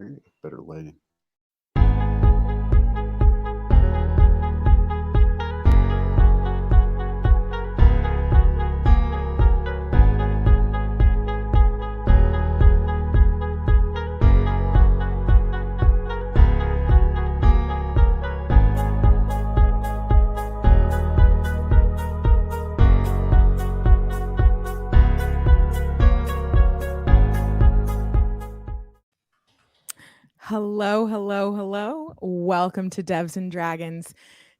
There you go. Better lighting. Hello, hello, hello. Welcome to Devs and Dragons.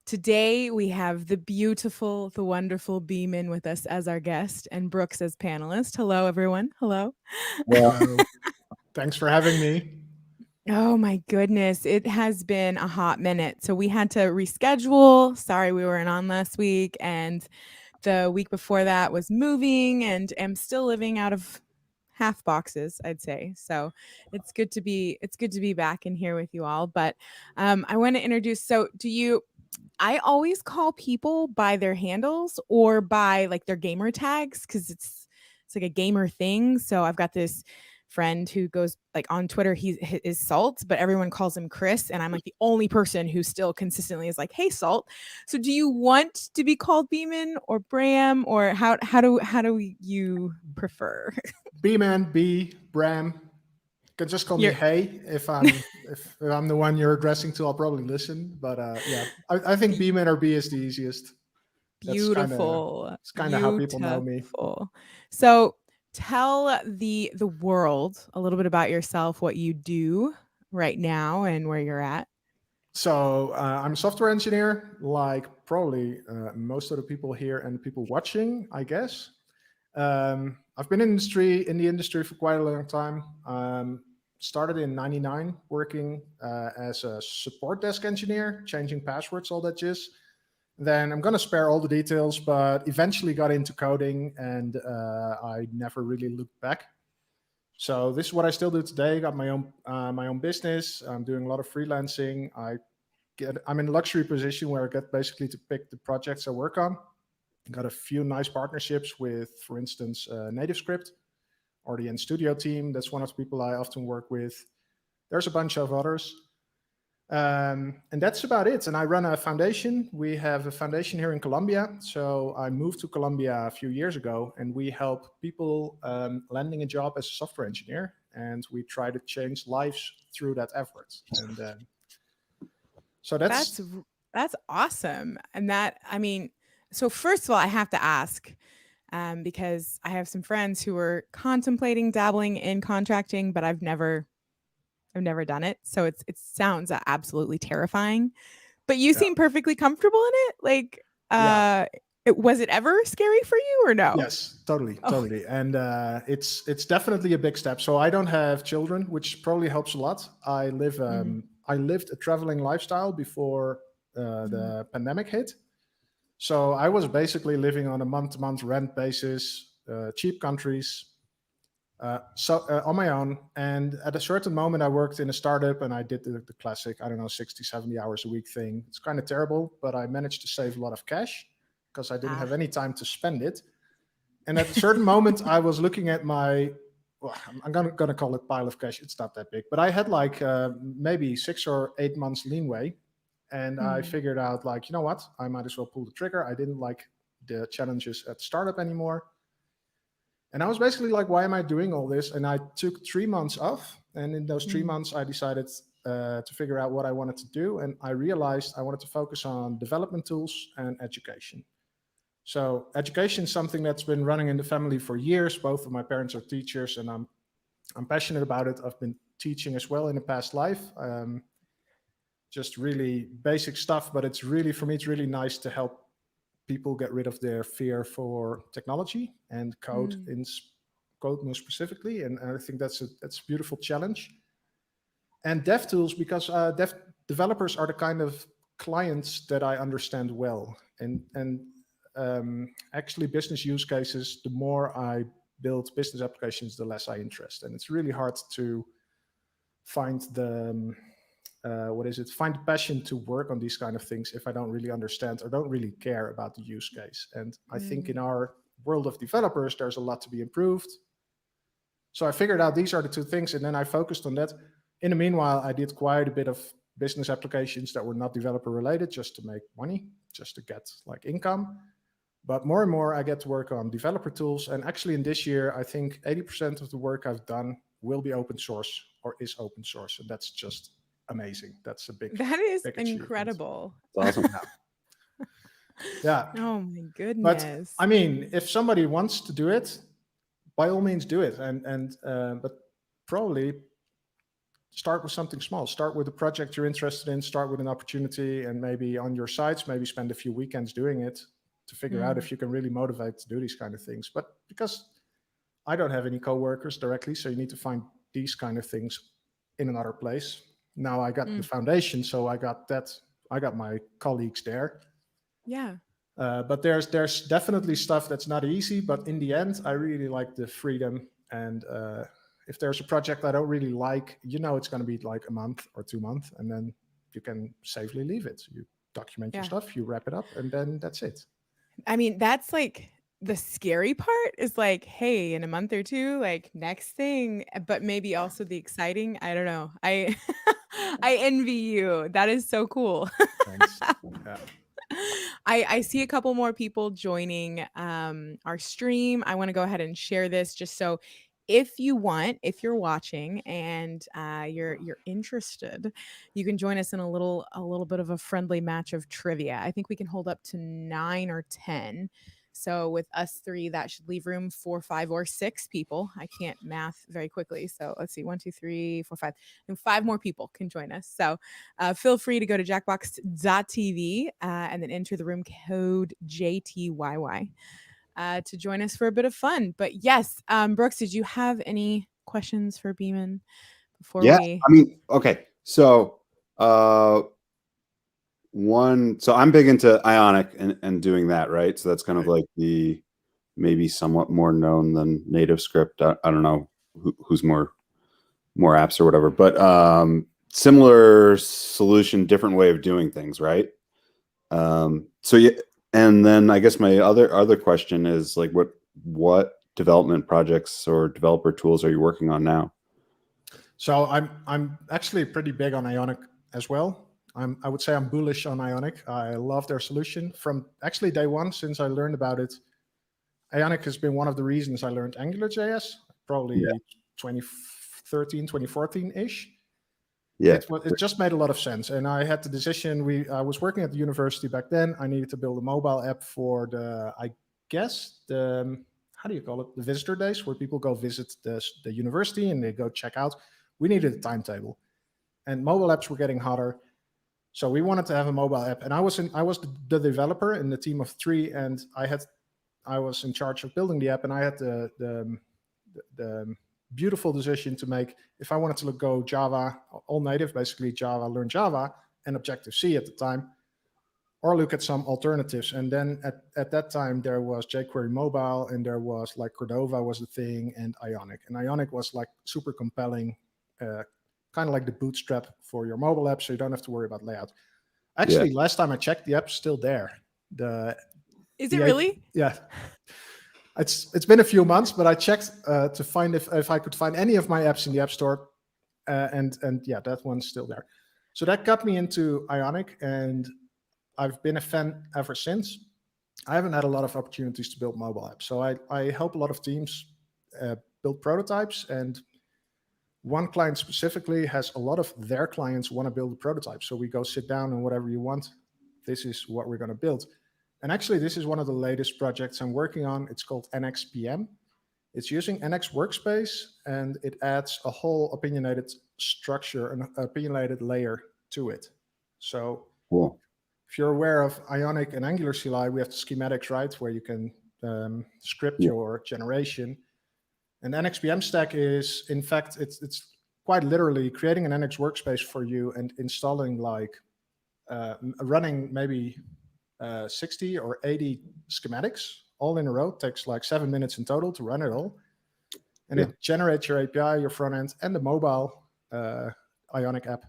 Today we have the beautiful, the wonderful Beeman with us as our guest and Brooks as panelist. Hello, everyone. Hello. Hello. Thanks for having me. Oh my goodness. It has been a hot minute. So we had to reschedule. Sorry we weren't on last week. And the week before that was moving and am still living out of half boxes, I'd say. So it's good to be back in here with you all. But I want to introduce, I always call people by their handles or by like their gamer tags because it's like a gamer thing. So I've got this friend who goes like on Twitter, he is Salt, but everyone calls him Chris, and I'm like the only person who still consistently is like, hey Salt. So do you want to be called Beeman or Bram, or how do you prefer? Beeman, B, Bram. You can just call me Hey. If I'm the one you're addressing to, I'll probably listen. But yeah, I think Beeman or B is the easiest. Beautiful. It's kind of how people know me. So tell the world a little bit about yourself, what you do right now and where you're at. So I'm a software engineer, like probably most of the people here and people watching, I guess. I've been in the industry for quite a long time. Started in '99 working as a support desk engineer, changing passwords, all that jizz. Then I'm going to spare all the details, but eventually got into coding, and I never really looked back. So this is what I still do today. Got my own business. I'm doing a lot of freelancing. I'm in a luxury position where I get basically to pick the projects I work on. Got a few nice partnerships with, for instance, NativeScript or the NStudio team. That's one of the people I often work with. There's a bunch of others. And that's about it. And I run a foundation. We have a foundation here in Colombia. So I moved to Colombia a few years ago, and we help people landing a job as a software engineer. And we try to change lives through that effort. And so that's awesome. And so first of all, I have to ask, because I have some friends who are contemplating dabbling in contracting, but I've never done it. So it sounds absolutely terrifying, but you seem perfectly comfortable in it. Like, was it ever scary for you or no? Yes, totally. And it's definitely a big step. So I don't have children, which probably helps a lot. I lived a traveling lifestyle before the pandemic hit. So I was basically living on a month-to-month rent basis, cheap countries, on my own. And at a certain moment, I worked in a startup and I did the classic, 60, 70 hours a week thing. It's kind of terrible, but I managed to save a lot of cash because I didn't have any time to spend it. And at a certain moment, I was looking at I'm going to call it pile of cash. It's not that big, but I had like maybe 6 or 8 months leeway. And I figured out, like, you know what? I might as well pull the trigger. I didn't like the challenges at startup anymore. And I was basically like, why am I doing all this? And I took 3 months off. And in those 3 months, I decided to figure out what I wanted to do. And I realized I wanted to focus on development tools and education. So education is something that's been running in the family for years. Both of my parents are teachers, and I'm passionate about it. I've been teaching as well in a past life. Just really basic stuff, but for me, it's really nice to help people get rid of their fear for technology and code more specifically. And I think that's a beautiful challenge. And dev tools, because developers are the kind of clients that I understand well. And actually business use cases, the more I build business applications, the less I interest. And it's really hard to find the passion to work on these kind of things if I don't really understand or don't really care about the use case. And I think in our world of developers, there's a lot to be improved. So I figured out these are the two things, and then I focused on that. In the meanwhile, I did quite a bit of business applications that were not developer related, just to make money, just to get like income. But more and more, I get to work on developer tools. And actually, in this year, I think 80% of the work I've done will be open source or is open source. And that's just amazing. That's a big, That is big achievement. incredible. It's awesome. Yeah. Oh my But goodness. I mean, if somebody wants to do it, by all means do it. But probably start with something small. Start with a project you're interested in, start with an opportunity, and maybe on your sites, maybe spend a few weekends doing it to figure out if you can really motivate to do these kind of things. But because I don't have any coworkers directly, so you need to find these kind of things in another place. Now I got the foundation, so I got my colleagues there. Yeah. But there's definitely stuff that's not easy, but in the end, I really like the freedom. And if there's a project I don't really like, it's going to be like a month or 2 months, and then you can safely leave it. You document your stuff, you wrap it up, and then that's it. I mean, that's like the scary part is like, hey, in a month or two, like next thing, but maybe also the exciting. I don't know. I I envy you. That is so cool. Thanks. Yeah. I see a couple more people joining our stream. I want to go ahead and share this just so if you're watching and you're interested, you can join us in a little bit of a friendly match of trivia. I think we can hold up to 9 or 10. So with us three, that should leave room for 5 or 6 people. I can't math very quickly. So let's see, 1, 2, 3, 4, 5. And 5 more people can join us. So feel free to go to jackbox.tv and then enter the room code JTYY to join us for a bit of fun. But yes, Brooks, did you have any questions for Beeman before we? I mean, okay. So so I'm big into Ionic and doing that, right? So that's kind of like the maybe somewhat more known than native script. I don't know who's more apps or whatever, but similar solution, different way of doing things, right? So yeah, and then I guess my other question is like, what development projects or developer tools are you working on now? So I'm actually pretty big on Ionic as well. I would say I'm bullish on Ionic. I love their solution from actually day one since I learned about it. Ionic has been one of the reasons I learned AngularJS, probably 2013, 2014-ish. Yeah, it just made a lot of sense. And I had the decision, I was working at the university back then. I needed to build a mobile app for how do you call it? The visitor days where people go visit the university and they go check out. We needed a timetable. And mobile apps were getting hotter. So we wanted to have a mobile app. And I was the developer in the team of 3, and I was in charge of building the app, and I had the beautiful decision to make. If I wanted to go Java, all native, basically Java, learn Java and Objective-C at the time, or look at some alternatives. And then at that time, there was jQuery Mobile, and there was like Cordova was the thing, and Ionic. And Ionic was like super compelling, kind of like the bootstrap for your mobile app, so you don't have to worry about layout. Actually, last time I checked, the app's still there. Is it really? Yeah. It's been a few months, but I checked to find if I could find any of my apps in the App Store, and yeah, that one's still there. So that got me into Ionic, and I've been a fan ever since. I haven't had a lot of opportunities to build mobile apps, so I help a lot of teams build prototypes, and one client specifically has a lot of their clients want to build a prototype. So we go sit down and whatever you want, this is what we're going to build. And actually, this is one of the latest projects I'm working on. It's called NXPM. It's using NX Workspace, and it adds a whole opinionated structure, an opinionated layer to it. So cool. If you're aware of Ionic and Angular CLI, we have the schematics, right, where you can script your generation. And the NXPM stack is, in fact, it's quite literally creating an NX workspace for you and installing like running maybe 60 or 80 schematics all in a row. It takes like 7 minutes in total to run it all. And it generates your API, your front end, and the mobile Ionic app.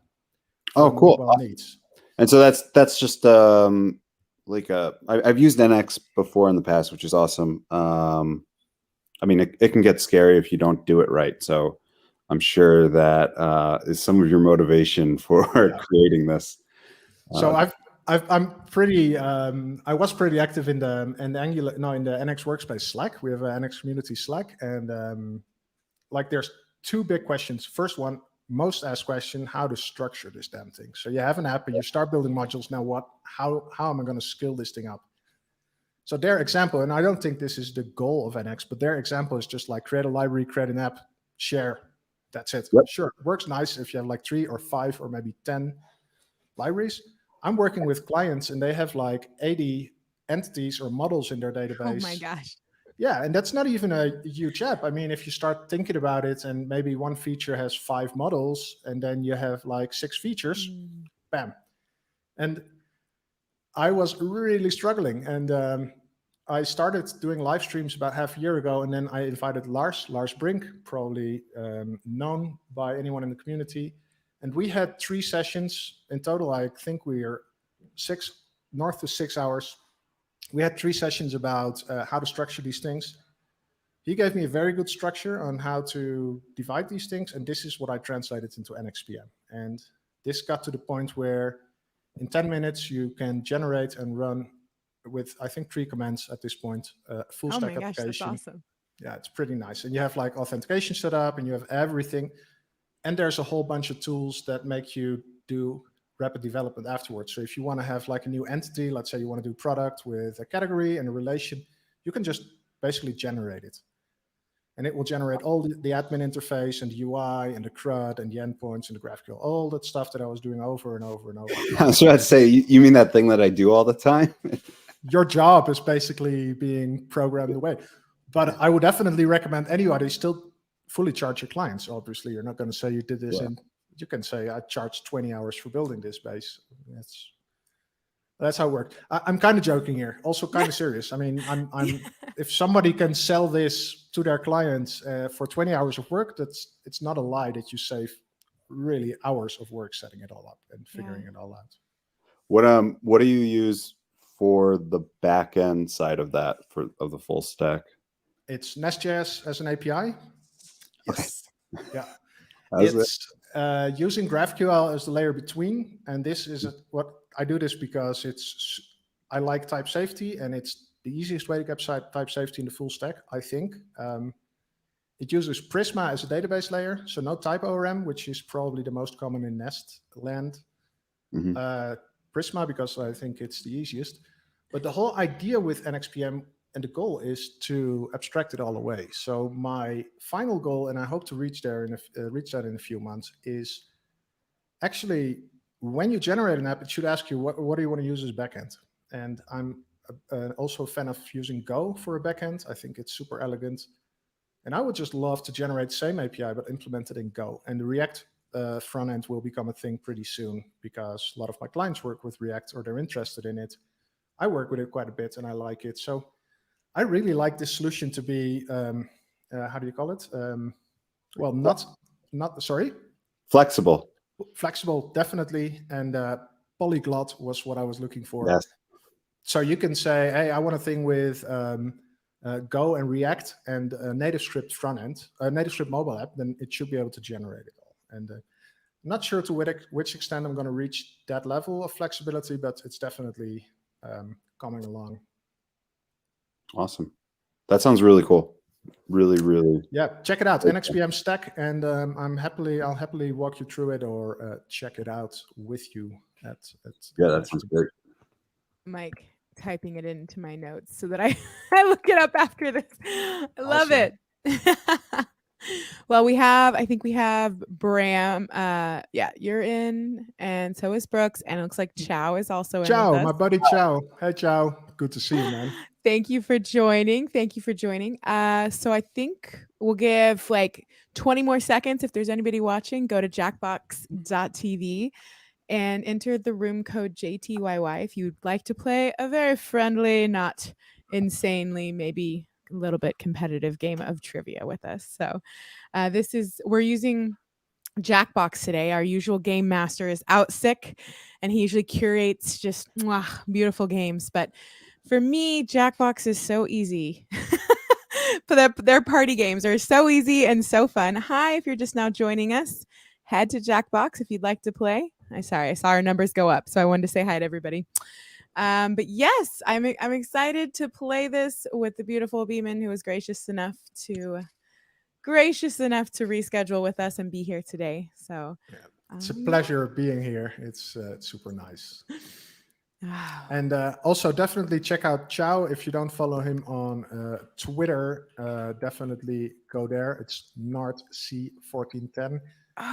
Oh, cool. Needs. And so that's just like I've used NX before in the past, which is awesome. I mean, it can get scary if you don't do it right. So I'm sure that is some of your motivation for creating this. So I'm pretty. I was pretty active in the Angular, no, in the NX Workspace Slack. We have an NX community Slack, and like there's two big questions. First one, most asked question: how to structure this damn thing. So you have an app and you start building modules. Now what? How am I going to scale this thing up? So their example, and I don't think this is the goal of NX, but their example is just like create a library, create an app, share. That's it. Yep. Sure, it works nice if you have like 3 or 5 or maybe 10 libraries. I'm working with clients and they have like 80 entities or models in their database. Oh my gosh. Yeah, and that's not even a huge app. I mean, if you start thinking about it and maybe one feature has 5 models and then you have like 6 features, bam. And I was really struggling. And I started doing live streams about half a year ago. And then I invited Lars Brink, probably known by anyone in the community. And we had 3 sessions in total. I think we are north of 6 hours. We had 3 sessions about how to structure these things. He gave me a very good structure on how to divide these things. And this is what I translated into NXPM. And this got to the point where in 10 minutes, you can generate and run with, I think, 3 commands at this point, full stack application. Oh my gosh, that's awesome. Yeah, it's pretty nice. And you have like authentication set up and you have everything. And there's a whole bunch of tools that make you do rapid development afterwards. So if you want to have like a new entity, let's say you want to do product with a category and a relation, you can just basically generate it. And it will generate all the admin interface and the UI and the CRUD and the endpoints and the GraphQL, all that stuff that I was doing over and over and over. I was about to say, you mean that thing that I do all the time? Your job is basically being programmed away. But I would definitely recommend anybody still fully charge your clients. Obviously, you're not going to say you did this and you can say I charged 20 hours for building this base. That's how it worked. I'm kind of joking here, also kind of serious. I mean, I'm if somebody can sell this to their clients for 20 hours of work, it's not a lie that you save really hours of work setting it all up and figuring it all out. What do you use for the back end side of that of the full stack? It's Nest.js as an API. Yes. Yeah. It's using GraphQL as the layer between, and this is what I do this because I like type safety, and it's the easiest way to get type safety in the full stack, I think. It uses Prisma as a database layer, so no type ORM, which is probably the most common in Nest land. Prisma, because I think it's the easiest. But the whole idea with NXPM and the goal is to abstract it all away. So my final goal, and I hope to reach that in a few months, is actually when you generate an app, it should ask you what do you want to use as backend. And I'm also a fan of using Go for a backend. I think it's super elegant. And I would just love to generate the same API, but implement it in Go. And the React front end will become a thing pretty soon because a lot of my clients work with React or they're interested in it. I work with it quite a bit and I like it. So I really like this solution to be, how do you call it? Well, not sorry. Flexible. Flexible, definitely. And polyglot was what I was looking for. Yes. So you can say, hey, I want a thing with Go and React and a native script front end, a native script mobile app, then it should be able to generate it all. And I'm not sure to which extent I'm going to reach that level of flexibility, but it's definitely coming along. Awesome. That sounds really cool. Really, really. Yeah, check it out, NXPM Stack, and I'll happily walk you through it or check it out with you. Yeah, that sounds great. Mike typing it into my notes so that I look it up after this. I love it. Well, I think we have Bram. Yeah, you're in, and so is Brooks, and it looks like Chow is also in. Chow, my buddy Chow. Hey, Chow. Good to see you, man. Thank you for joining. So I think we'll give like 20 more seconds. If there's anybody watching, go to jackbox.tv and enter the room code JTYY if you'd like to play a very friendly, not insanely, maybe a little bit competitive game of trivia with us. So we're using Jackbox today. Our usual game master is out sick, and he usually curates just beautiful games. But for me, Jackbox is so easy But their party games are so easy and so fun. Hi, if you're just now joining us, head to Jackbox if you'd like to play. I saw our numbers go up, so I wanted to say hi to everybody. But yes, I'm excited to play this with the beautiful Beeman, who was gracious enough to reschedule with us and be here today. So it's a pleasure being here. It's super nice. And also definitely check out Chow. If you don't follow him on Twitter, definitely go there. It's NartC1410.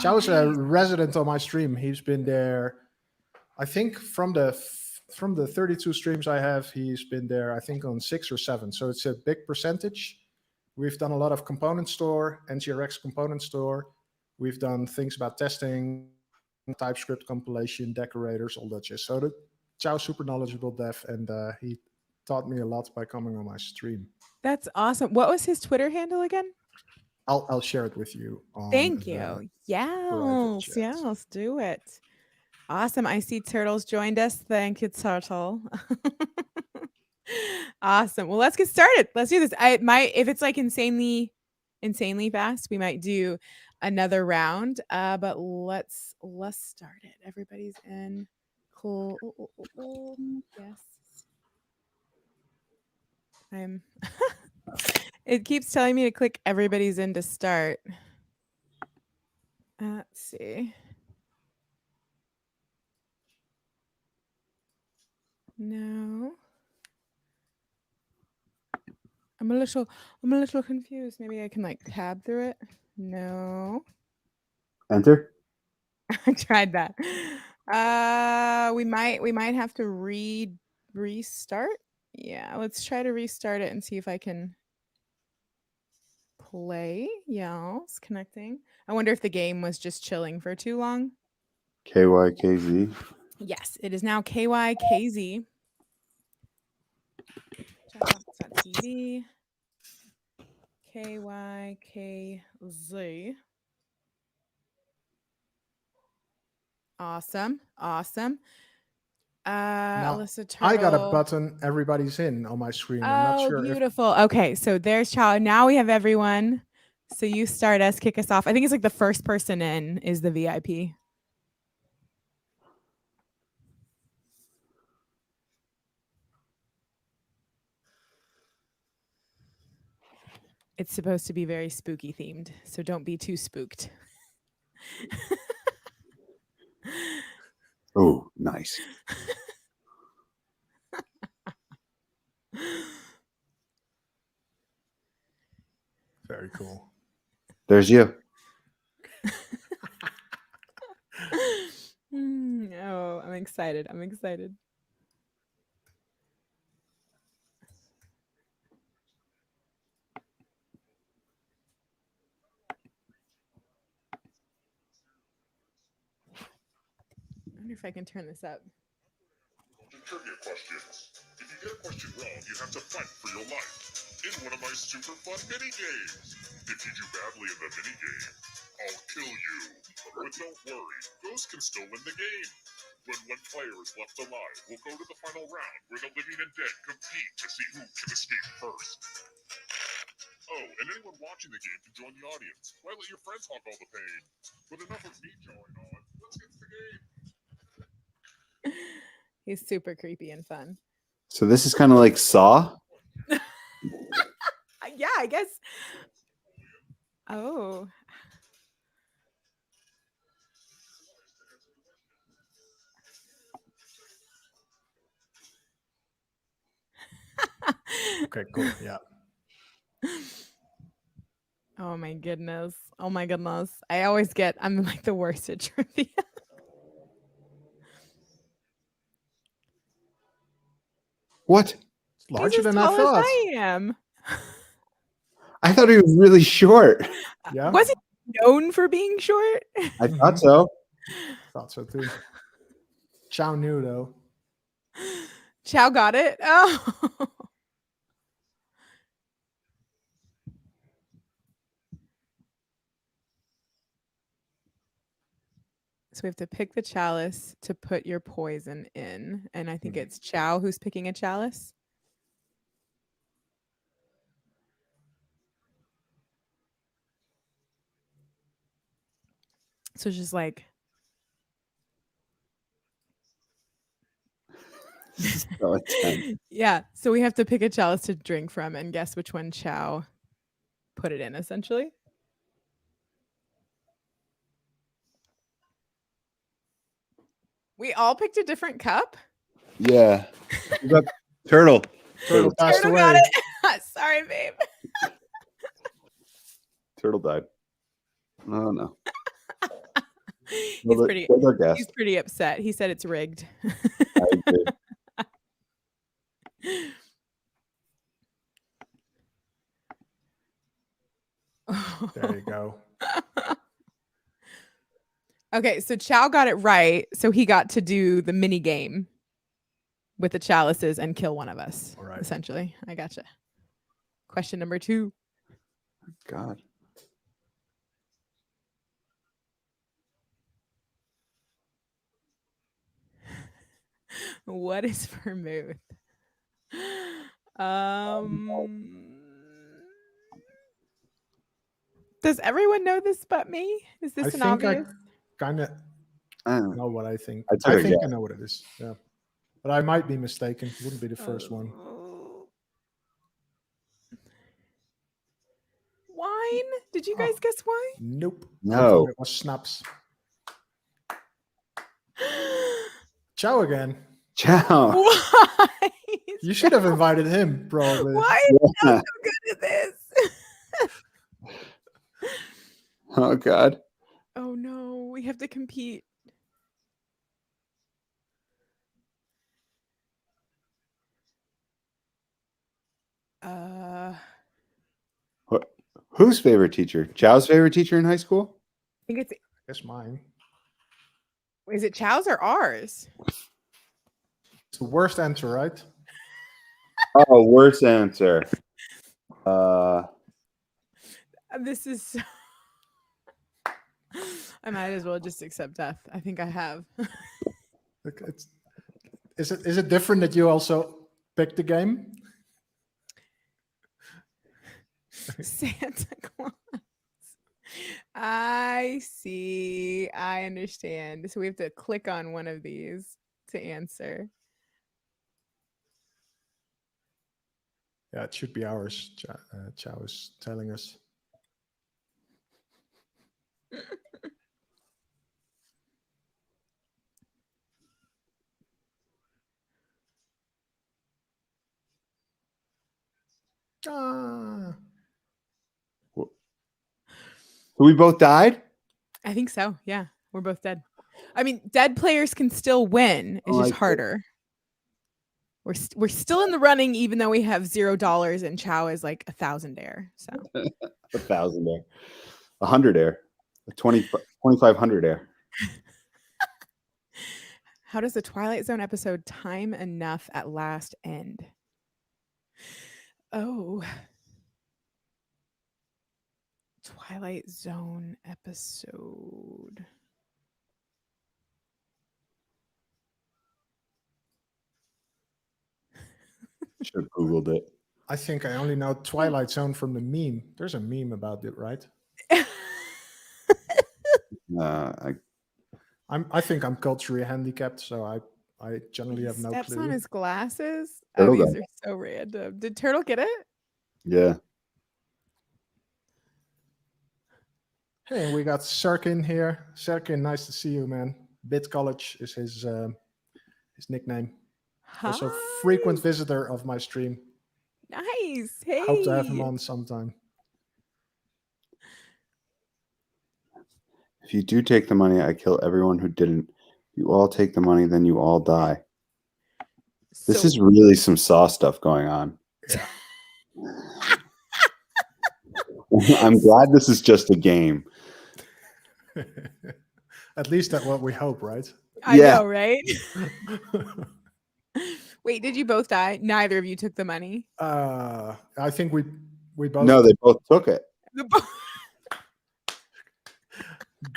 Chow is a resident on my stream. He's been there, I think, from the 32 streams I have, he's been there, I think, on 6 or 7. So it's a big percentage. We've done a lot of component store, NGRX component store. We've done things about testing, TypeScript compilation, decorators, all that shit. So Chow's super knowledgeable dev, and he taught me a lot by coming on my stream. That's awesome. What was his Twitter handle again? I'll share it with you. Thank you. Yes, let's do it. Awesome. I see Turtle's joined us. Thank you, Turtle. Awesome. Well, let's get started. Let's do this. If it's like insanely fast, we might do another round. But let's start it. Everybody's in. Cool. Yes. It keeps telling me to click everybody's in to start. Let's see. No. I'm a little confused. Maybe I can like tab through it. No. Enter. I tried that. We might have to restart. Yeah, let's try to restart it and see if I can play. Yeah, it's connecting. I wonder if the game was just chilling for too long. KYKZ. Yes, it is now KYKZ. Jackbox.tv. KYKZ. Awesome. Alyssa Turtle. I got a button, everybody's in on my screen. I'm not sure. Beautiful. Okay, so there's Chow. Now we have everyone. So you start us, kick us off. I think it's like the first person in is the VIP. It's supposed to be very spooky themed, so don't be too spooked. Oh, nice. Very cool. There's you. Oh, I'm excited. I wonder if I can turn this up. Trivia questions. If you get a question wrong, you have to fight for your life in one of my super fun mini games. If you do badly in the mini game, I'll kill you. But don't worry, Ghost can still win the game. When one player is left alive, we'll go to the final round where the living and dead compete to see who can escape first. Oh, and anyone watching the game can join the audience. Why let your friends hog all the pain? But enough of me jawing on. Let's get to the game. He's super creepy and fun. So this is kind of like Saw. Yeah, I guess. Oh. Okay, cool. Yeah. Oh my goodness. I'm like the worst at trivia. What? It's larger He's as than I tall as thought. I am. I thought he was really short. Yeah. Was he known for being short? I thought so. Thought so too. Chow knew though. Chow got it. Oh. So we have to pick the chalice to put your poison in. And I think it's Chow who's picking a chalice. So it's just like So intense. yeah. So we have to pick a chalice to drink from and guess which one Chow put it in, essentially. We all picked a different cup. Yeah. We got Turtle. Turtle passed Turtle away. got it. Sorry, babe. Turtle died. Oh no. He's pretty. Killed our guest. He's pretty upset. He said it's rigged. I agree. There you go. Okay, so Chow got it right, so he got to do the mini game with the chalices and kill one of us. All right. Essentially, I gotcha. Question number 2. God. What is vermouth? Does everyone know this but me? Is this an obvious? I kind of I don't know. know what I think. I took I a think I guess. know what it is. Yeah, but I might be mistaken. Wouldn't be the first one. Wine? Did you guys guess wine? Nope. I No. thought it was snaps. Ciao again. Ciao. Why? You should have invited him, probably. Why is Chow Yeah. so good at this? Oh God. Oh no, we have to compete. What? Whose favorite teacher? Chow's favorite teacher in high school? I think it's. That's mine. Is it Chow's or ours? It's the worst answer, right? Oh, worst answer. This is. So... I might as well just accept death. I think I have. Look, is it different that you also picked the game? Santa Claus. I see. I understand. So we have to click on one of these to answer. Yeah, it should be ours. Chow is telling us. Ah. So we both died? I think so. Yeah, we're both dead. I mean, dead players can still win. It's Oh, just I see. harder. We're still in the running, even though we have $0 and Chow is like 1,000 air. So 1,000 air. 100 air. 2,500 air. how does the Twilight Zone episode Time Enough at Last end? Oh. Twilight Zone episode. Should have Googled it. I think I only know Twilight Zone from the meme. There's a meme about it, right? I think I'm culturally handicapped, so I generally have no Steps clue. on his glasses. Turtle These got are so random. Did Turtle get it? Yeah. Hey, and we got Serkin here. Serkin, nice to see you, man. Bit College is his nickname. Also, frequent visitor of my stream. Nice. Hey. Hope to have him on sometime. If you do take the money, I kill everyone who didn't. You all take the money, then you all die. This is really some Saw stuff going on. Yeah. I'm glad this is just a game. At least that's what we hope, right? I Yeah. know, right? Wait, did you both die? Neither of you took the money. I think we both. No, they both took it.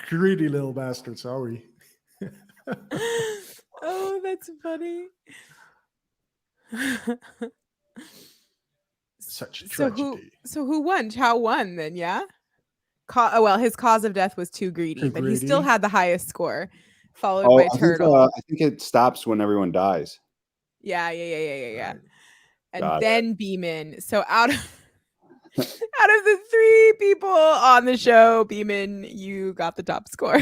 Greedy little bastards, are we? Oh, that's funny. Such a tragedy. So who won? Chow won then, yeah? well, his cause of death was too greedy, Too but he still greedy. had the highest score, followed Oh, by Turtle. I think it stops when everyone dies. Yeah. Right. And Got it. then Beeman. So out of the 3 people on the show, Beeman, you got the top score.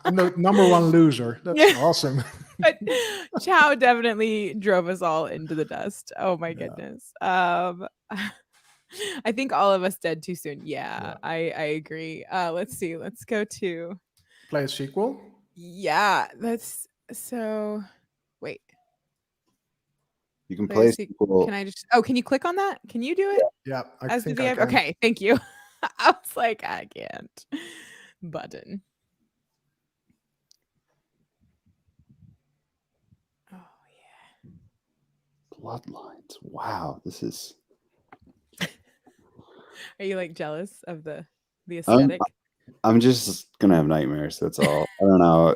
I'm the number 1 loser. That's awesome. But Chow definitely drove us all into the dust. Oh my goodness. I think all of us dead too soon. Yeah. I agree. Let's see. Let's go to Play a sequel. That's so wait. You can Play play a a sequel. sequel. Can I just can you click on that? Can you do it? Yeah, I As think the I VIP? can. Okay, thank you. I was like, I can't. Button. Oh yeah. Bloodlines. Wow, this is. Are you like jealous of the I'm, aesthetic? I'm just gonna have nightmares. That's all. I don't know.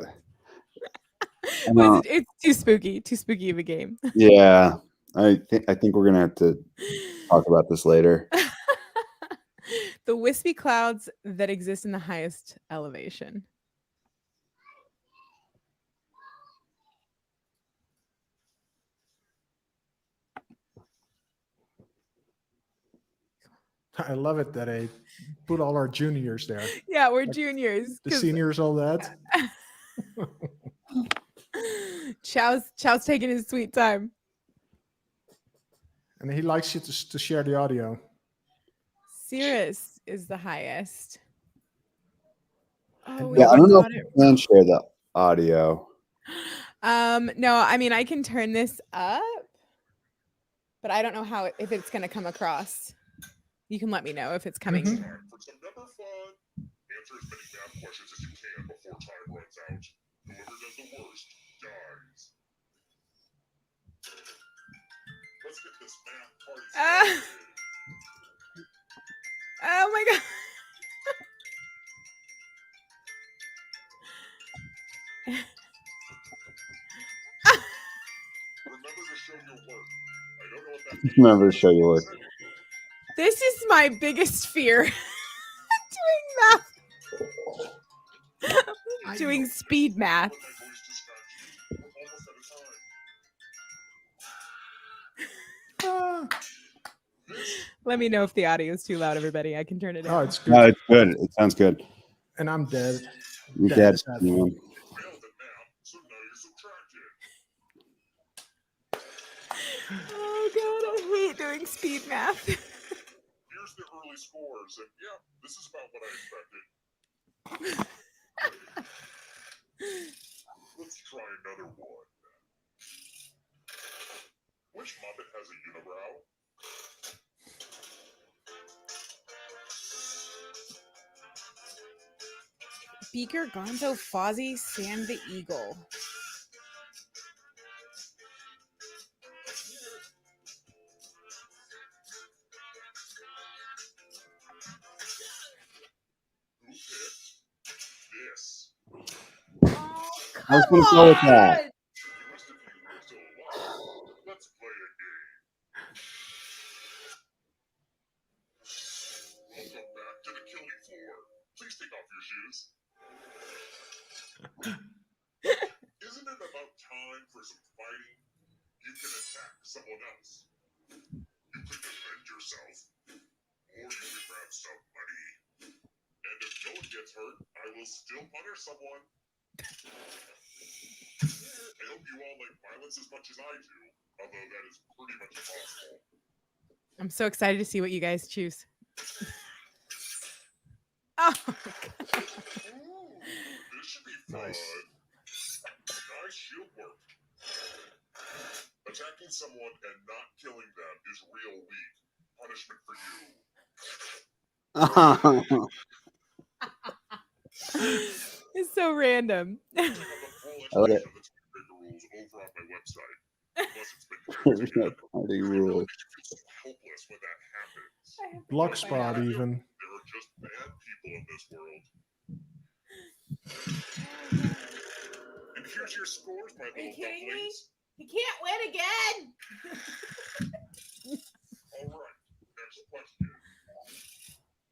It's too spooky of a game. Yeah, I think we're gonna have to talk about this later. The wispy clouds that exist in the highest elevation. I love it that they put all our juniors there. Yeah, we're juniors. The seniors, all that. Chow's taking his sweet time. And he likes you to share the audio. Cirrus is the highest. Oh, Yeah, I don't know if it. you can share the audio. No, I mean I can turn this up, but I don't know if it's gonna come across. You can let me know if it's coming. Mhm. Time for some number fun. Answer as many math questions as you can before time runs out. Whoever does the worst dies. Let's get this math party started. Oh my god. Remember to show your work. I don't know what that means. Remember to show your work. This is my biggest fear. Doing math. Doing speed math. Let my voice distract you. We're almost out of time. Ah. Let me know if the audio is too loud, everybody. I can turn it down. Oh, it's good. No, it's good. It sounds good. And I'm dead. You're Dead dead. sad. Man. You failed at math, so now you're subtracted. Oh god, I hate doing speed math. Here's the early scores, and yeah, this is about what I expected. Let's try another one. Which Muppet has a unibrow? Beaker, Gonzo, Fozzie, Sam the Eagle. Who picked this? I was going to go with that. The rest of you are still alive. Let's play a game. Welcome back to the killing floor. Please take off your shoes. Isn't it about time for some fighting? You can attack someone else. You can defend yourself. Or you can grab some money. And if no one gets hurt, I will still punish someone. I hope you all like violence as much as I do, although that is pretty much impossible. I'm so excited to see what you guys choose. Oh my god. Ooh, this should be fun. Nice. Nice shield work. Attacking someone and not killing them is real weak. Punishment for you. It's so random. Check out the full I like it. explanation of the Tiebreaker rules over on my website. Unless it's been corrected yet. Party It really rule. makes you feel so helpless when that happens. Block spot even. There are just bad people in this world. And here's your scores, my Are you little kidding me? dumplings. He can't win again. All right, next question.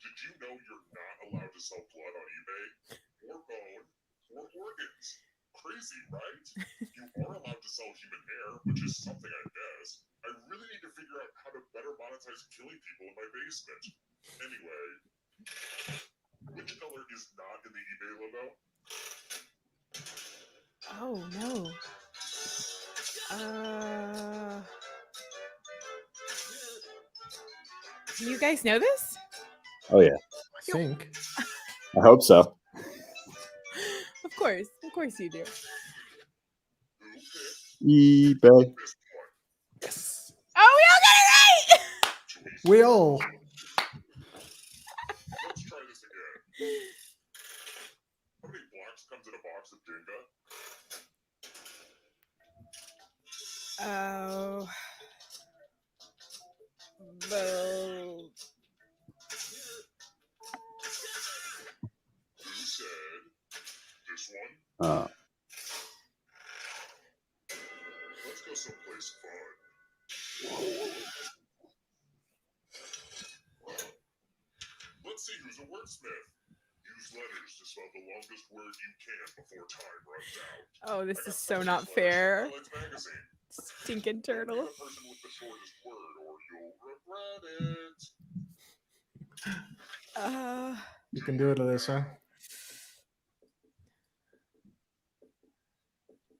Did you know you're not allowed to sell blood on eBay, or bone, or organs. Crazy, right? You are allowed to sell human hair, which is something I guess. I really need to figure out how to better monetize killing people in my basement. Anyway, which color is not in the eBay logo? Oh no. Do you guys know this? Oh yeah, I think. I hope so. Of course you do. Who picked eBay. this one? Yes. Oh, we all got it right! Choice. We all. Let's try this again. How many blocks comes in a box of Jenga? Oh. Well, Who said this one? Let's go someplace fun. Let's see who's a wordsmith. Use letters to spell the longest word you can before time runs out. oh, I this got is so some of not these letters fair. from Highlights magazine. Stinking Don't be turtle. the person with the shortest word, or you'll regret it. You can do it, Alyssa.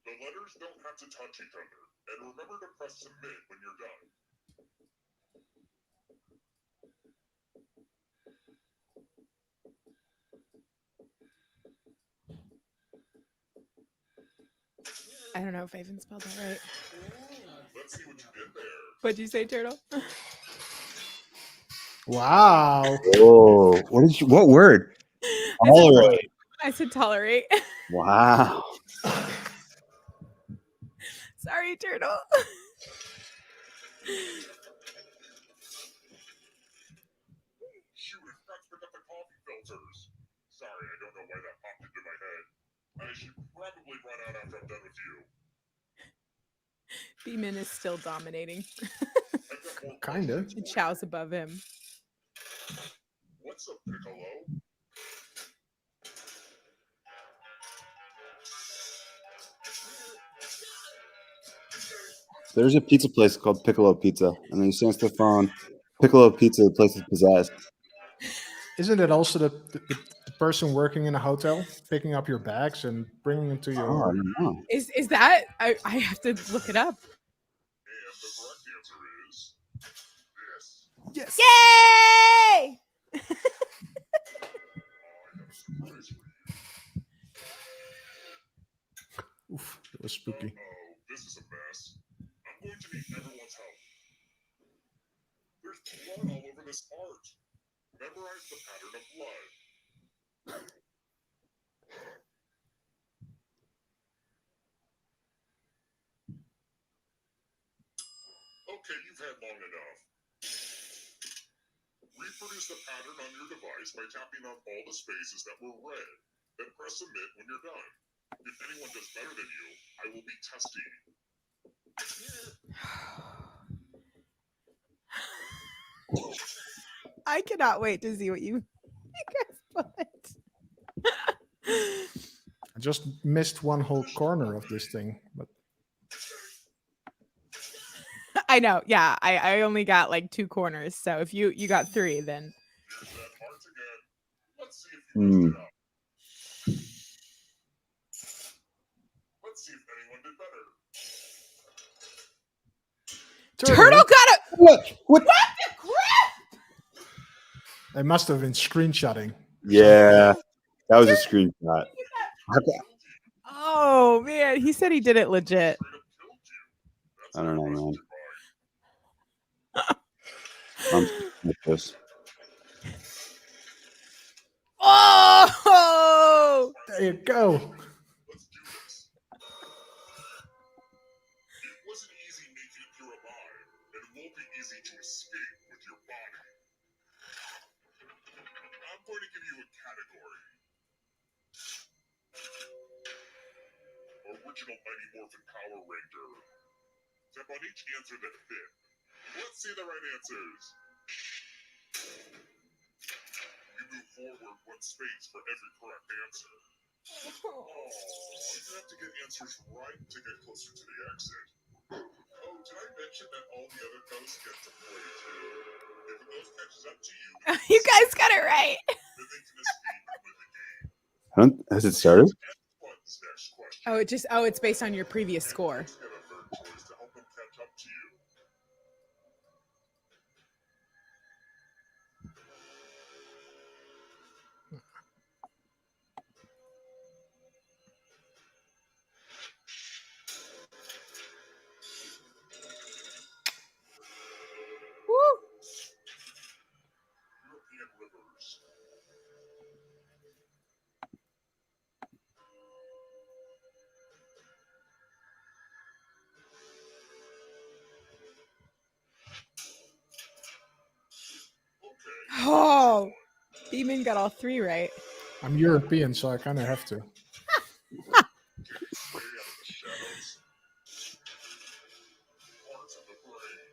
The letters don't have to touch each other, and remember to press submit when you're done. I don't know if I even spelled that right. Let's see what you did there. What'd you say, turtle? Wow. Oh, what word? Tolerate. I said tolerate. Wow. Sorry, turtle. Shoot, I forgot to pick up the coffee filters. Sorry, I don't know why that popped into my head. I should probably run out after I'm done with you. Beeman is still dominating. I've got more Kinda. questions And for you. Chow's above him. What's a piccolo? There's a pizza place called Piccolo Pizza, and then you answer the phone. Piccolo Pizza, the place is possessed. Isn't it also the person working in a hotel picking up your bags and bringing them to Oh, I your? don't know. Is that? I have to look it up. And the correct answer is this. Yes. Yay! I have a surprise for you. Oof, that was spooky. Oh, this is a mess. I'm going to need everyone's help. There's blood all over this art. Memorize the pattern of blood. Okay, you've had long enough. Reproduce the pattern on your device by tapping on all the spaces that were red. Then press submit when you're done. If anyone does better than you, I will be testing. I cannot wait to see what you guys put. I just missed one whole corner of this thing, but I know. Yeah, I only got like 2 corners. So if you got 3, then Here's that heart again. Let's see if you messed it up. Let's see if anyone did better. turtle got it. What? What the crap? They must have been screenshotting. Yeah, that was a screenshot. Oh man, he said he did it legit. Straight up killed you. That's I don't how know, you man. rusted your mind. I'm with this. Oh! There you go. Let's do this. It wasn't easy making it through alive, and it won't be easy to escape with your body. I'm going to give you a category. Original Mighty Morphin Power Ranger. Tap on each answer that fit. Let's see the right answers. You move forward 1 space for every correct answer. Oh, you have to get answers right to get closer to the exit. Oh, did I mention that all the other ghosts get to play too? If a ghost catches up to you, You guys got it right. then they can escape and win the game. Has it started? One's next question. It's based on your previous score. Let's get a third choice to help them catch up to you. Woo! European rivers. Okay. Oh, Beeman got all 3 right. I'm European, so I kind of have to. Way out of the shadows. Parts of the brain.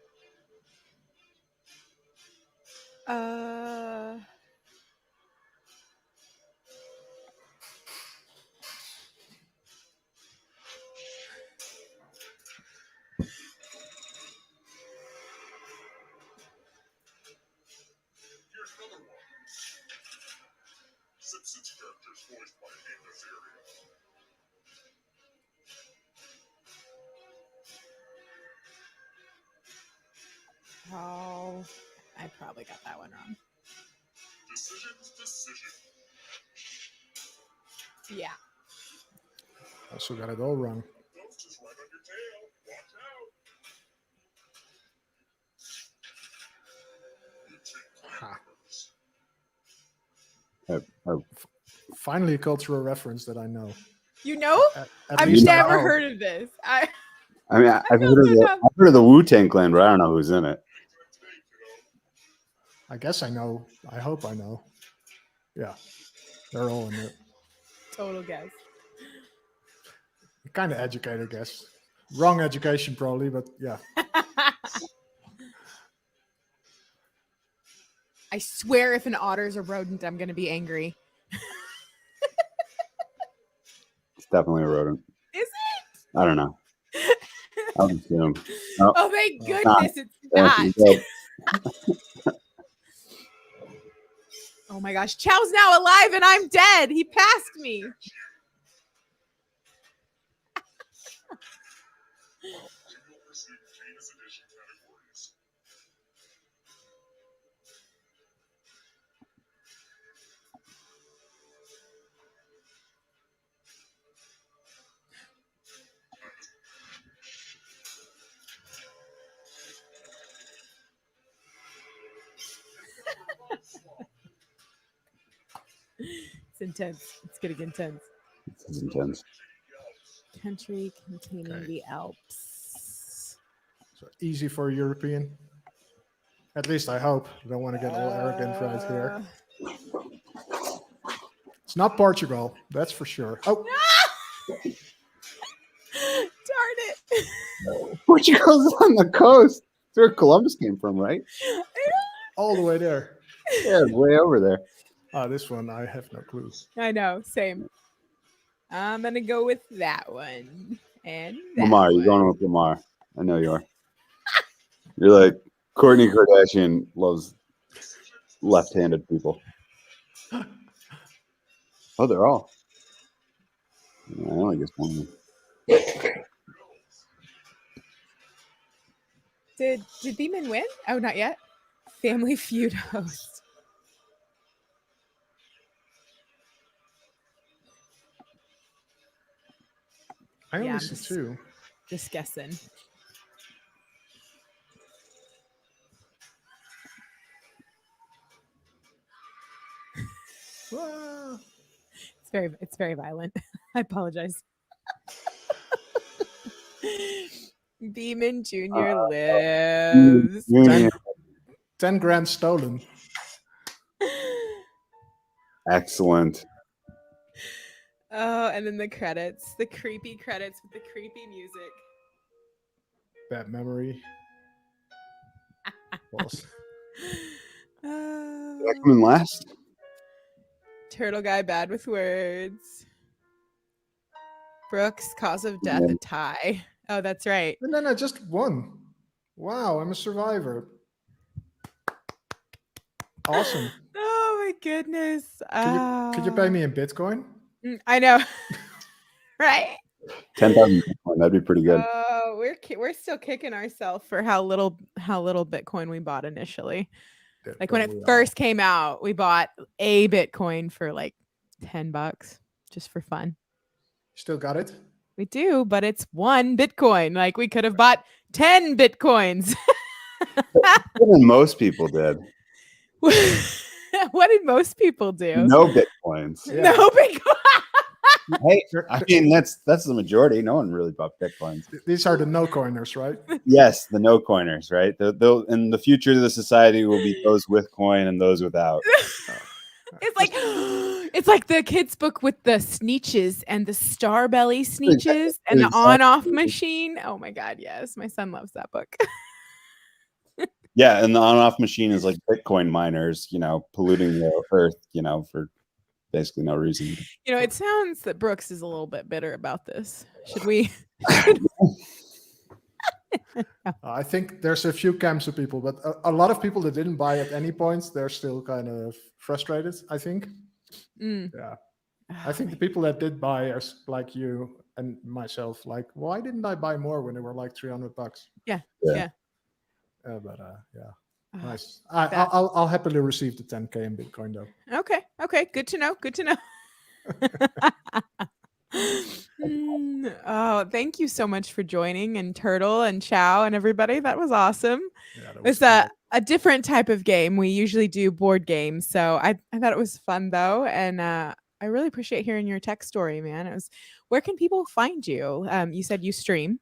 Here's another one. Simpsons characters voiced by in this area. Oh, I probably got that one wrong. Decision. Yeah. Also got it all wrong. Ghost is right on your tail. Watch out. Ha. Oh, Finally, a cultural reference that I know. You know? At I've least I never know. heard of this. I mean, I've feel heard of so dumb. I've heard of the Wu-Tang Clan, but I don't know who's in it. I guess I know. I hope I know. Yeah, they're all in it. Total guess. Kind of educated guess. Wrong education probably, but yeah. I swear if an otter's a rodent, I'm going to be angry. It's definitely a rodent. Is I don't know. I'll assume. Oh, thank goodness it's not. Oh my gosh. Chow's now alive and I'm dead. He passed me. You will receive famous edition categories. It's intense. It's getting intense. It's intense. Country containing Okay. the Alps. So easy for a European. At least I hope. I don't want to get all arrogant right here. It's not Portugal, that's for sure. Oh, Darn it. Portugal's on the coast. That's where Columbus came from, right? all the way there. Yeah, it's way over there. This one, I have no clue. I know. Same. I'm going to go with that one. And that Lamar, you're one. going with Lamar. I know you are. You're like, Kourtney Kardashian loves left-handed people. Oh, they're all. I only guess one. Did Beeman win? Oh, not yet. Family Feud host. I only Yeah, see I'm two. Just guessing. Ah, It's very violent. I apologize. Beeman Jr. lives. 10 grand stolen. Excellent. Oh, and then the credits. The creepy credits with the creepy music. Bad memory. Balls. Did I come in last? Turtle guy bad with words. Brooks, cause of death, a tie. Oh, that's right. And then I just won. Wow, I'm a survivor. Awesome. Oh my goodness. Could you pay me in Bitcoin? I know. Right? 10,000 Bitcoin, that'd be pretty good. Oh, we're still kicking ourselves for how little Bitcoin we bought initially. Like when it first came out, we bought a Bitcoin for like $10 just for fun. Still got it? We do, but it's 1 Bitcoin. Like we could have bought 10 Bitcoins. More than most people did. What did most people do? No Bitcoins. Yeah. No Bitcoin. Hey, I mean that's the majority. No one really bought Bitcoins. These are the no-coiners, right? Yes, the no coiners, right? In the future of the society will be those with coin and those without. It's like the kids' book with the sneeches and the star belly sneeches and the on-off machine. Oh my God, yes, my son loves that book. Yeah, and the on-off machine is like Bitcoin miners, polluting the earth, for basically no reason. It sounds that Brooks is a little bit bitter about this. Should we? I think there's a few camps of people, but a lot of people that didn't buy at any point, they're still kind of frustrated, I think. Yeah. I think the people that did buy are like you and myself, like, why didn't I buy more when they were like $300? Yeah. Nice. I'll happily receive the 10K in Bitcoin though. Okay. Good to know. Oh, thank you so much for joining, and Turtle and Chow and everybody. That was awesome. Yeah, that It's a different type of game. We usually do board games, so I thought it was fun though, and I really appreciate hearing your tech story, man. Where can people find you? You said you stream.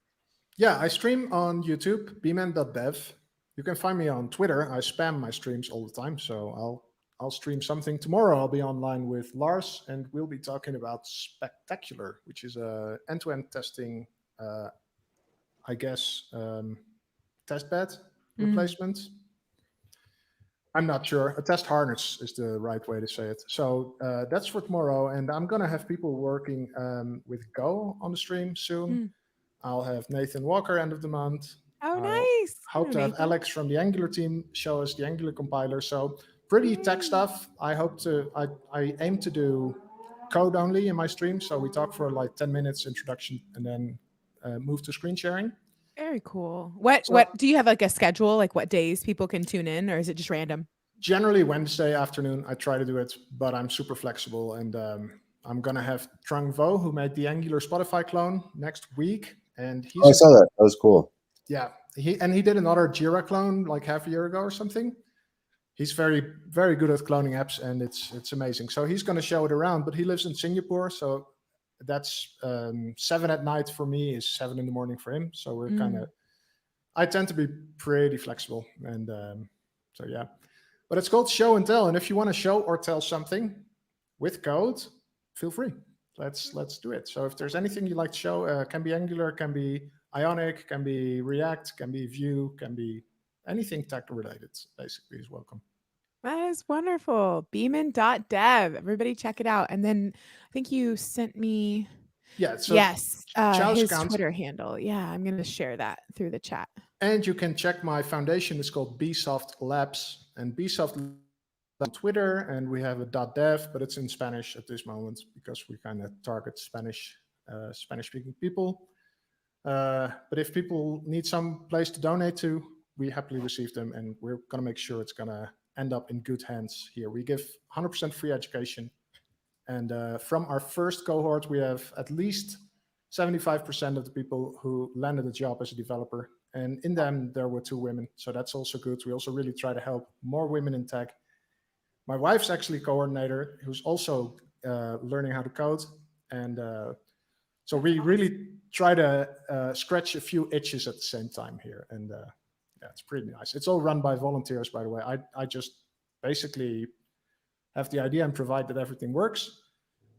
Yeah, I stream on YouTube, beeman.dev. You can find me on Twitter. I spam my streams all the time, so I'll stream something tomorrow. I'll be online with Lars, and we'll be talking about Spectacular, which is a end-to-end testing, testbed replacement. I'm not sure. A test harness is the right way to say it. So that's for tomorrow, and I'm gonna have people working with Go on the stream soon. I'll have Nathan Walker end of the month. Oh, nice. Hope to have Alex from the Angular team show us the Angular compiler. So pretty tech stuff. I aim to do code only in my stream. So we talk for like 10 minutes introduction and then move to screen sharing. Very cool. What do you have like a schedule? Like what days people can tune in, or is it just random? Generally Wednesday afternoon, I try to do it, but I'm super flexible. And I'm going to have Trung Vo, who made the Angular Spotify clone, next week. And I saw that. That was cool. Yeah. He did another Jira clone like half a year ago or something. He's very, very good at cloning apps, and it's amazing. So he's going to show it around, but he lives in Singapore. So that's 7 at night for me is 7 in the morning for him. So we're I tend to be pretty flexible. And so, yeah. But it's called Show and Tell. And if you want to show or tell something with code, feel free. Let's do it. So if there's anything you like to show, can be Angular, can be Ionic, can be React, can be Vue, can be anything tech related, basically, is welcome. That is wonderful. Beeman.dev. Everybody check it out. And then I think you sent me his Twitter handle. Yeah, I'm going to share that through the chat. And you can check my foundation. It's called Bsoft Labs, and Bsoft on Twitter, and we have a .dev, but it's in Spanish at this moment because we kind of target Spanish-speaking people. But if people need some place to donate to, we happily receive them, and we're going to make sure it's going to end up in good hands here. We give 100% free education, and from our first cohort, we have at least 75% of the people who landed a job as a developer, and in them, there were 2 women, so that's also good. We also really try to help more women in tech. My wife's actually a coordinator who's also learning how to code, and so we really try to scratch a few itches at the same time here, and yeah, it's pretty nice. It's all run by volunteers, by the way. I just basically have the idea and provide that everything works,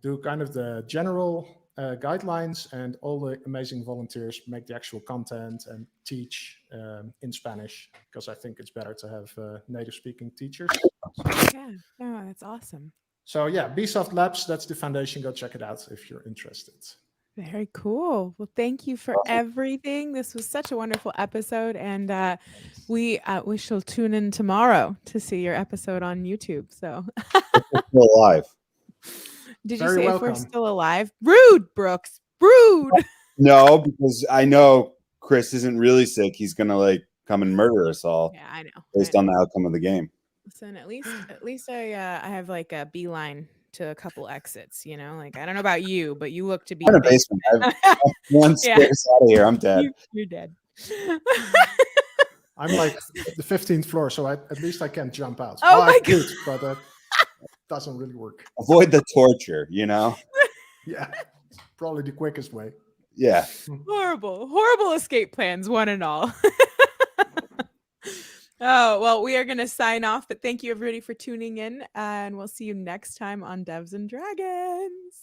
do kind of the general guidelines, and all the amazing volunteers make the actual content and teach in Spanish, because I think it's better to have native speaking teachers. Yeah, no, that's awesome. So yeah, Bsoft Labs, that's the foundation. Go check it out if you're interested. Very cool. Well, thank you for everything. This was such a wonderful episode, and we shall tune in tomorrow to see your episode on YouTube. So, Still alive. did you Very say welcome. if we're still alive? Rude, Brooks. Rude. No, because I know Chris isn't really sick. He's gonna like come and murder us all Yeah, I know. based on the outcome of the game. Listen, at least I have like a beeline to a couple exits. You know, like I don't know about you, but you look to be I'm in in a basement. I've one Yeah. stairs out of here. I'm dead. You're dead. I'm like the 15th floor, so at least I can't jump out. Oh I my could, but that doesn't really work. Avoid the torture, you know? Yeah, probably the quickest way. Yeah. Horrible escape plans, one and all. Oh, well, we are going to sign off, but thank you everybody for tuning in, and we'll see you next time on Devs and Dragons.